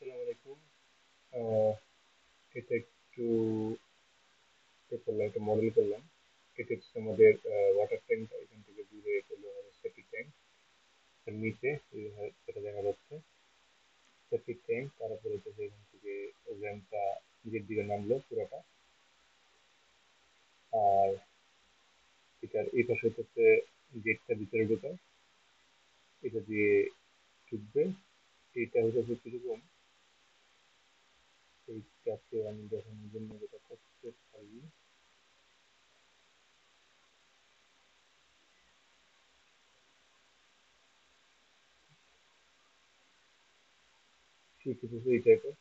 আসসালামু আলাইকুম। আহ, এটা একটু করলাম, একটা মডেল করলাম। এটা হচ্ছে আমাদের ওয়াটার ট্যাঙ্কটা এখান থেকে দূরে করলে আমাদের সেপ্টিক ট্যাঙ্ক। এর নিচে যেটা দেখা যাচ্ছে সেপ্টিক ট্যাঙ্ক, তারপরে হচ্ছে এখান থেকে র্যাম্পটা নিচের দিকে নামলো পুরোটা। আর এটার এই পাশে হচ্ছে গেটটা ভিতরে ঢোকায়, এটা দিয়ে ঢুকবে। এইটা হচ্ছে কিরকম, এইটাকে আমি দেখানোর জন্য যেটা করতে পারি, ঠিক আছে এই টাইপের।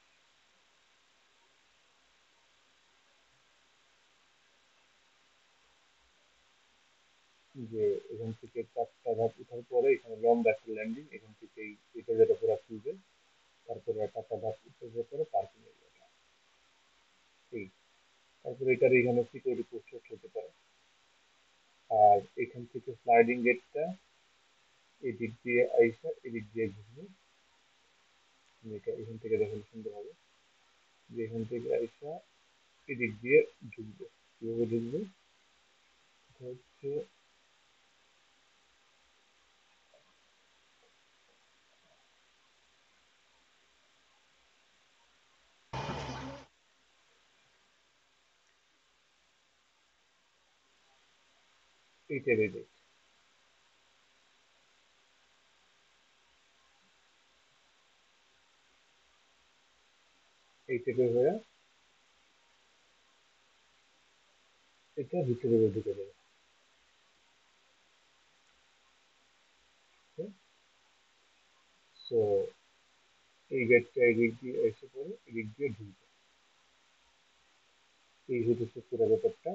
যে এখান থেকে 4টা ধাপ উঠার পরে এখানে লম্বা একটা ল্যান্ডিং, এখান থেকে এটা যেটা পুরো খুলবে। তারপরে 4টা ধাপ উঠার পরে পার্কিং এরিয়াটা এই। তারপরে এটার এখানে সিকিউরিটি পোস্ট হতে পারে। আর এখান থেকে স্লাইডিং গেটটা এদিক দিয়ে আইসা এদিক দিয়ে ঘুরবে। এটা এখান থেকে দেখলে সুন্দর হবে, যে এখান থেকে আইসা এদিক দিয়ে ঢুকবে। কিভাবে ঢুকবে, এটা হচ্ছে এই টাইপের গেট। এই টাইপের হয়ে এটা ভিতরে ঢুকে যাবে। সো এই গেটটা এদিক দিয়ে এসে পরে এদিক দিয়ে ঢুকবে। এই হচ্ছে পুরো ব্যাপারটা।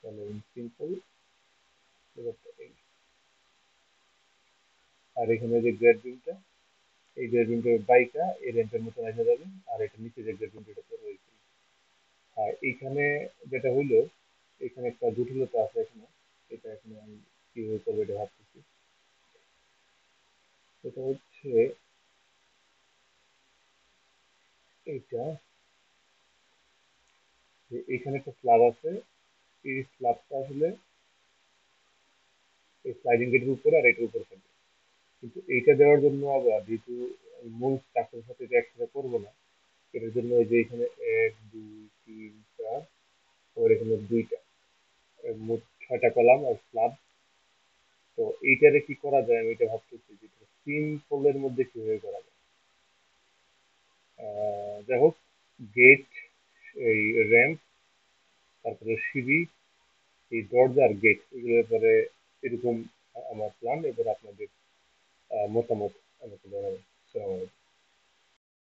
তাহলে সিম্পল ব্যাপারটা এই। আর এখানে যে গ্রেড বিমটা, এই গ্রেড বিমটার বাইকটা এই রেঞ্জের মতো রাখা যাবে। আর এটা নিচে যে গ্রেড বিমটা এটা রয়েছে। আর এইখানে যেটা হইলো, এখানে একটা জটিলতা আছে এখানে। এটা এখানে আমি কিভাবে করবো এটা ভাবতেছি। এটা হচ্ছে এইটা, যে এখানে একটা স্ল্যাব আছে। এই স্ল্যাবটা আসলে এই স্লাইডিং গেটের উপরে আর এটার উপরে থাকবে। কিন্তু এইটা দেওয়ার জন্য আবার যেহেতু আমি মূল স্ট্রাকচারের সাথে এটা একসাথে করবো না, এটার জন্য এই যে এখানে 1 2 3 4, আবার এখানে 2টা, মোট 6টা কলাম আর স্ল্যাব। তো এইটারে কি করা যায়, আমি এটা ভাবতেছি যে সিম্পলের মধ্যে কিভাবে করা যায়। যাই হোক, গেট, এই র্যাম্প, তারপরে সিঁড়ি, এই দরজা আর গেট, এগুলোর ব্যাপারে এরকম আমার প্ল্যান। এবার আপনাদের মতামত আমাকে জানাবেন। আসসালামু আলাইকুম।